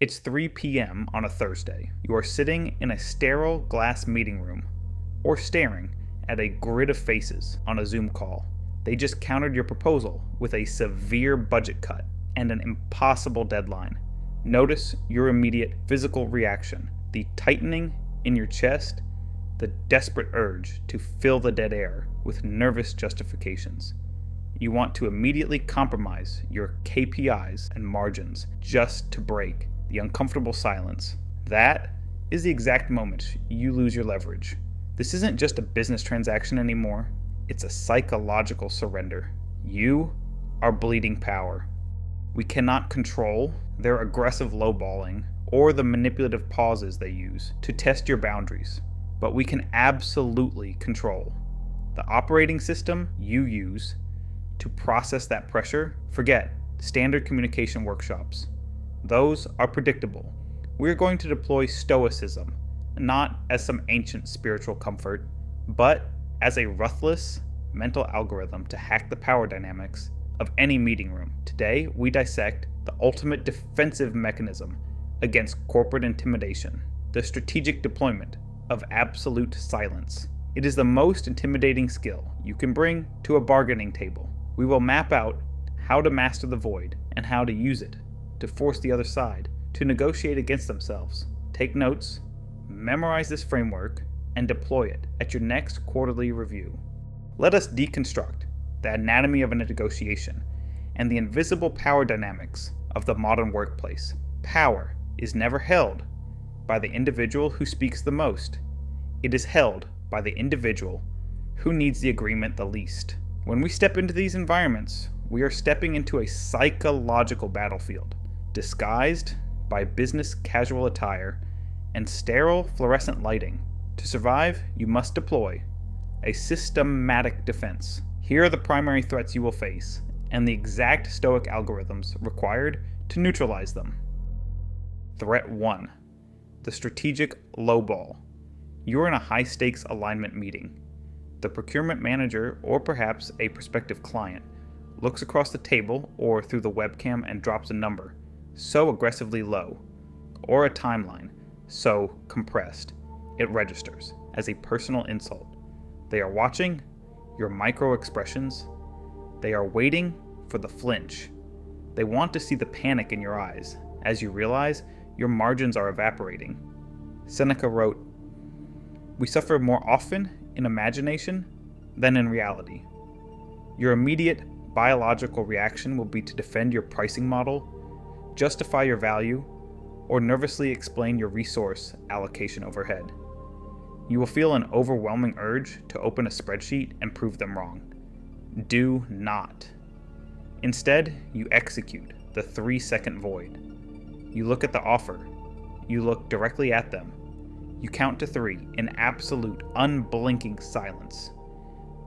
It's 3 p.m. on a Thursday. You are sitting in a sterile glass meeting room, or staring at a grid of faces on a Zoom call. They just countered your proposal with a severe budget cut and an impossible deadline. Notice your immediate physical reaction, the tightening in your chest, the desperate urge to fill the dead air with nervous justifications. You want to immediately compromise your KPIs and margins just to break the uncomfortable silence. That is the exact moment you lose your leverage. This isn't just a business transaction anymore, it's a psychological surrender. You are bleeding power. We cannot control their aggressive lowballing or the manipulative pauses they use to test your boundaries, but we can absolutely control the operating system you use to process that pressure. Forget standard communication workshops. Those are predictable. We're going to deploy Stoicism, not as some ancient spiritual comfort, but as a ruthless mental algorithm to hack the power dynamics of any meeting room. Today, we dissect the ultimate defensive mechanism against corporate intimidation, the strategic deployment of absolute silence. It is the most intimidating skill you can bring to a bargaining table. We will map out how to master the void and how to use it to force the other side to negotiate against themselves. Take notes, memorize this framework, and deploy it at your next quarterly review. Let us deconstruct the anatomy of a negotiation and the invisible power dynamics of the modern workplace. Power is never held by the individual who speaks the most. It is held by the individual who needs the agreement the least. When we step into these environments, we are stepping into a psychological battlefield, disguised by business casual attire and sterile fluorescent lighting. To survive, you must deploy a systematic defense. Here are the primary threats you will face, and the exact Stoic algorithms required to neutralize them. Threat 1. The strategic lowball. You are in a high-stakes alignment meeting. The procurement manager, or perhaps a prospective client, looks across the table or through the webcam and drops a number so aggressively low, or a timeline so compressed, it registers as a personal insult. They are watching your micro expressions. They are waiting for the flinch. They want to see the panic in your eyes as you realize your margins are evaporating. Seneca wrote, "We suffer more often in imagination than in reality." Your immediate biological reaction will be to defend your pricing model, justify your value, or nervously explain your resource allocation overhead. You will feel an overwhelming urge to open a spreadsheet and prove them wrong. Do not. Instead, you execute the 3-second void. You look at the offer. You look directly at them. You count to 3 in absolute, unblinking silence.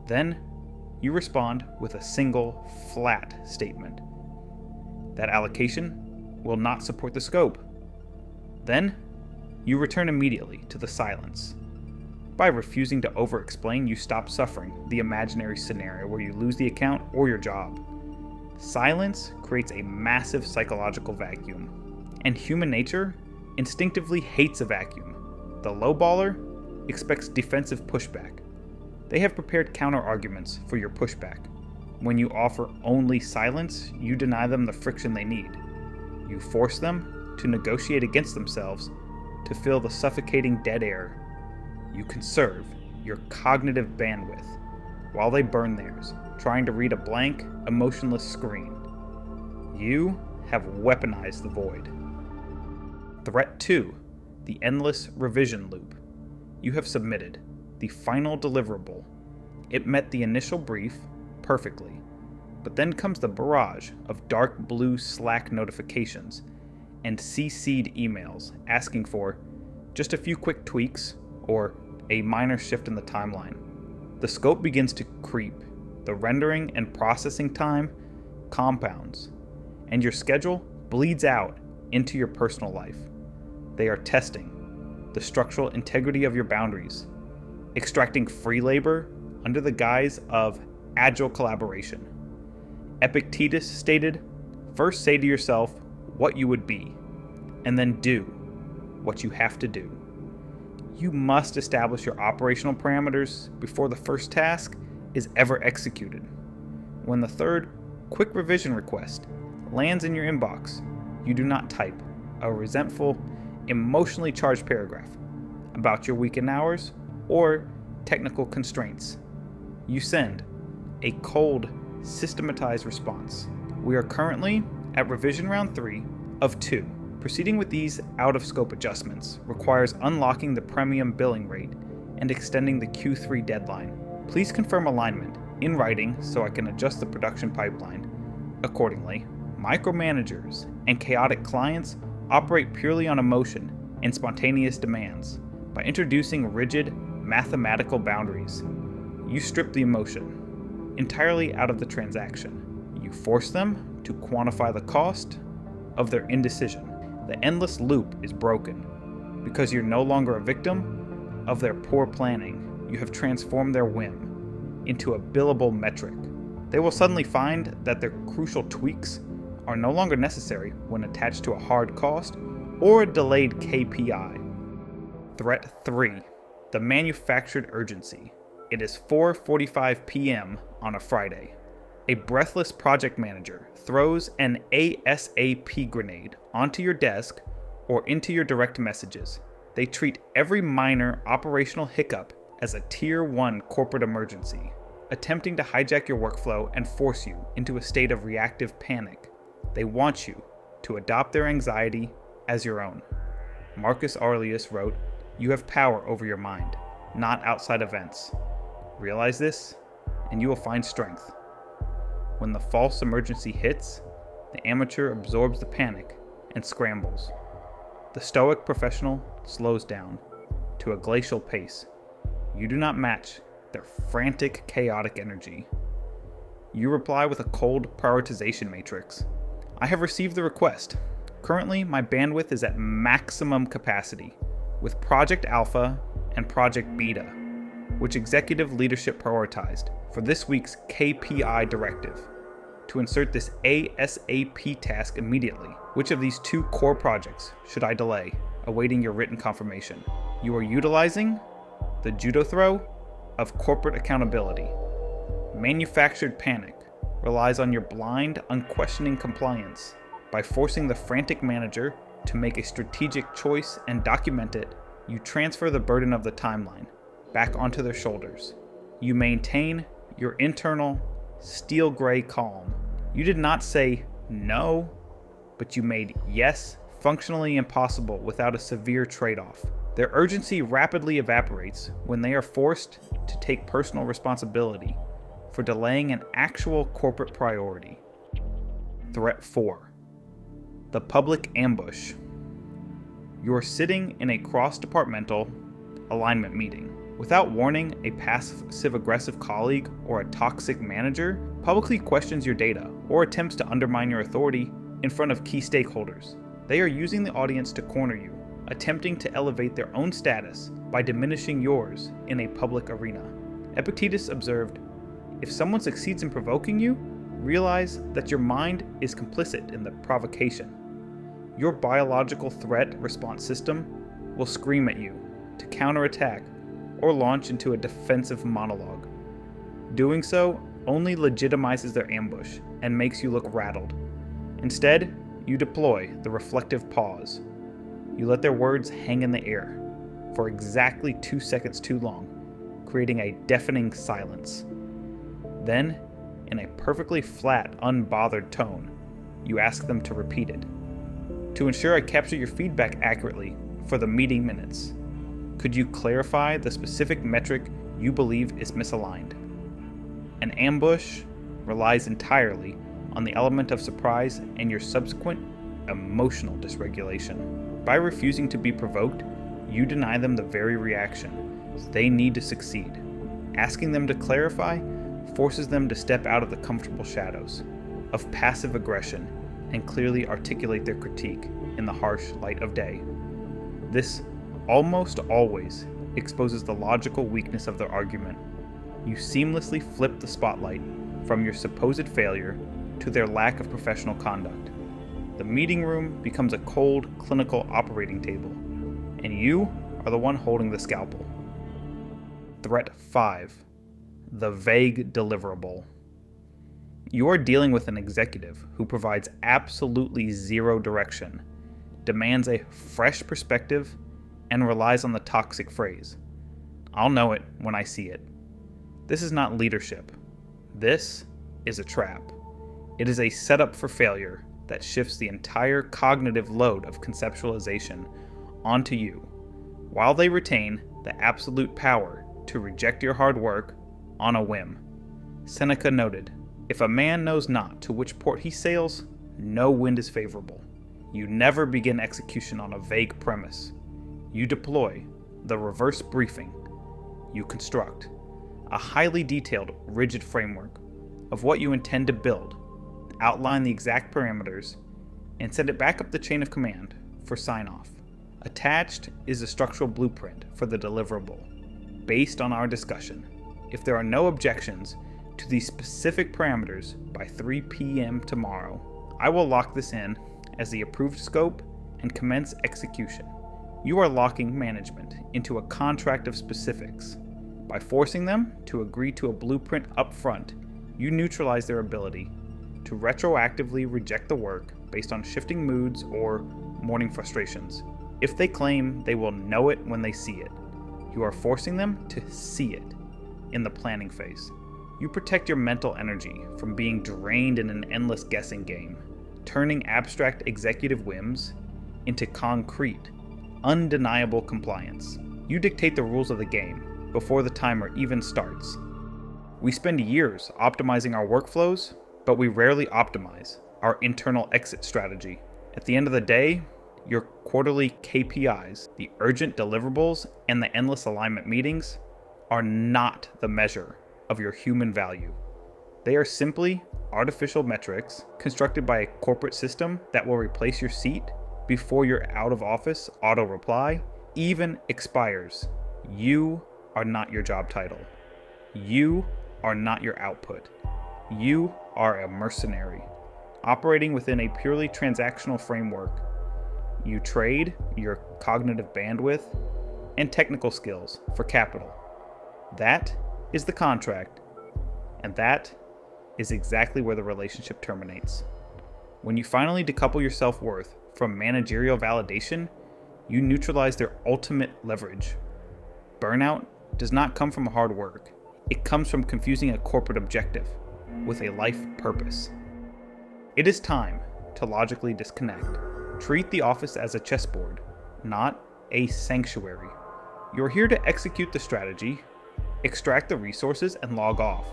Then, you respond with a single, flat statement. That allocation will not support the scope. Then, you return immediately to the silence. By refusing to over-explain, you stop suffering the imaginary scenario where you lose the account or your job. Silence creates a massive psychological vacuum, and human nature instinctively hates a vacuum. The lowballer expects defensive pushback. They have prepared counter-arguments for your pushback. When you offer only silence, you deny them the friction they need. You force them to negotiate against themselves to fill the suffocating dead air. You conserve your cognitive bandwidth while they burn theirs, trying to read a blank, emotionless screen. You have weaponized the void. Threat 2. The endless revision loop. You have submitted the final deliverable. It met the initial brief perfectly, but then comes the barrage of dark blue Slack notifications and CC'd emails asking for just a few quick tweaks or a minor shift in the timeline. The scope begins to creep, the rendering and processing time compounds, and your schedule bleeds out into your personal life. They are testing the structural integrity of your boundaries, extracting free labor under the guise of agile collaboration. Epictetus stated, "First say to yourself what you would be, and then do what you have to do. You must establish your operational parameters before the first task is ever executed. When the third quick revision request lands in your inbox, you do not type a resentful, emotionally charged paragraph about your weekend hours or technical constraints. You send a cold, systematized response. We are currently at revision round 3 of 2. Proceeding with these out-of-scope adjustments requires unlocking the premium billing rate and extending the Q3 deadline. Please confirm alignment in writing so I can adjust the production pipeline accordingly. Micromanagers and chaotic clients operate purely on emotion and spontaneous demands. By introducing rigid, mathematical boundaries, you strip the emotion entirely out of the transaction. You force them to quantify the cost of their indecision. The endless loop is broken. Because you're no longer a victim of their poor planning, you have transformed their whim into a billable metric. They will suddenly find that their crucial tweaks are no longer necessary when attached to a hard cost or a delayed KPI. Threat 3. The manufactured urgency. It is 4:45 p.m. on a Friday. A breathless project manager throws an ASAP grenade onto your desk or into your direct messages. They treat every minor operational hiccup as a Tier 1 corporate emergency, attempting to hijack your workflow and force you into a state of reactive panic. They want you to adopt their anxiety as your own. Marcus Aurelius wrote, "You have power over your mind, not outside events. Realize this, and you will find strength." When the false emergency hits, the amateur absorbs the panic and scrambles. The stoic professional slows down to a glacial pace. You do not match their frantic, chaotic energy. You reply with a cold prioritization matrix. I have received the request. Currently, my bandwidth is at maximum capacity, with Project Alpha and Project Beta, which executive leadership prioritized for this week's KPI directive. To insert this ASAP task immediately, which of these 2 core projects should I delay, awaiting your written confirmation? You are utilizing the judo throw of corporate accountability. Manufactured panic relies on your blind, unquestioning compliance. By forcing the frantic manager to make a strategic choice and document it, you transfer the burden of the timeline back onto their shoulders. You maintain your internal steel gray calm. You did not say no, but you made yes functionally impossible without a severe trade-off. Their urgency rapidly evaporates when they are forced to take personal responsibility for delaying an actual corporate priority. Threat 4. The public ambush. You are sitting in a cross-departmental alignment meeting. Without warning, a passive-aggressive colleague or a toxic manager publicly questions your data or attempts to undermine your authority in front of key stakeholders. They are using the audience to corner you, attempting to elevate their own status by diminishing yours in a public arena. Epictetus observed, "If someone succeeds in provoking you, realize that your mind is complicit in the provocation. Your biological threat response system will scream at you to counterattack or launch into a defensive monologue. Doing so only legitimizes their ambush and makes you look rattled. Instead, you deploy the reflective pause. You let their words hang in the air for exactly 2 seconds too long, creating a deafening silence. Then, in a perfectly flat, unbothered tone, you ask them to repeat it. To ensure I capture your feedback accurately for the meeting minutes, could you clarify the specific metric you believe is misaligned? An ambush relies entirely on the element of surprise and your subsequent emotional dysregulation. By refusing to be provoked, you deny them the very reaction they need to succeed. Asking them to clarify forces them to step out of the comfortable shadows of passive aggression and clearly articulate their critique in the harsh light of day. This almost always exposes the logical weakness of their argument. You seamlessly flip the spotlight from your supposed failure to their lack of professional conduct. The meeting room becomes a cold, clinical operating table, and you are the one holding the scalpel. Threat 5. The vague deliverable. You are dealing with an executive who provides absolutely zero direction, demands a fresh perspective, and relies on the toxic phrase, "I'll know it when I see it." This is not leadership. This is a trap. It is a setup for failure that shifts the entire cognitive load of conceptualization onto you, while they retain the absolute power to reject your hard work on a whim. Seneca noted, "If a man knows not to which port he sails, no wind is favorable." You never begin execution on a vague premise. You deploy the reverse briefing. You construct a highly detailed, rigid framework of what you intend to build, outline the exact parameters, and send it back up the chain of command for sign-off. Attached is a structural blueprint for the deliverable, based on our discussion. If there are no objections to these specific parameters by 3 p.m. tomorrow, I will lock this in as the approved scope and commence execution. You are locking management into a contract of specifics. By forcing them to agree to a blueprint up front, you neutralize their ability to retroactively reject the work based on shifting moods or morning frustrations. If they claim they will know it when they see it, you are forcing them to see it in the planning phase. You protect your mental energy from being drained in an endless guessing game, turning abstract executive whims into concrete, undeniable compliance. You dictate the rules of the game before the timer even starts. We spend years optimizing our workflows, but we rarely optimize our internal exit strategy. At the end of the day, your quarterly KPIs, the urgent deliverables, and the endless alignment meetings are not the measure of your human value. They are simply artificial metrics constructed by a corporate system that will replace your seat before your out-of-office auto-reply even expires. You are not your job title. You are not your output. You are a mercenary, operating within a purely transactional framework. You trade your cognitive bandwidth and technical skills for capital. That is the contract, and that is exactly where the relationship terminates. When you finally decouple your self-worth from managerial validation, you neutralize their ultimate leverage. Burnout does not come from hard work. It comes from confusing a corporate objective with a life purpose. It is time to logically disconnect. Treat the office as a chessboard, not a sanctuary. You're here to execute the strategy, extract the resources, and log off.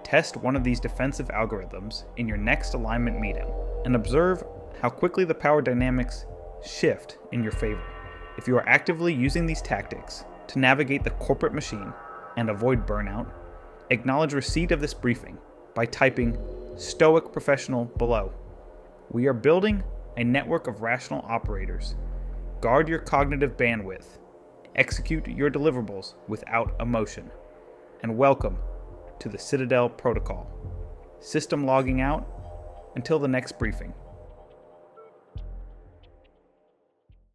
Test one of these defensive algorithms in your next alignment meeting and observe how quickly the power dynamics shift in your favor. If you are actively using these tactics to navigate the corporate machine and avoid burnout, acknowledge receipt of this briefing by typing "Stoic Professional" below. We are building a network of rational operators. Guard your cognitive bandwidth. Execute your deliverables without emotion. And welcome to the Citadel Protocol. System logging out until the next briefing.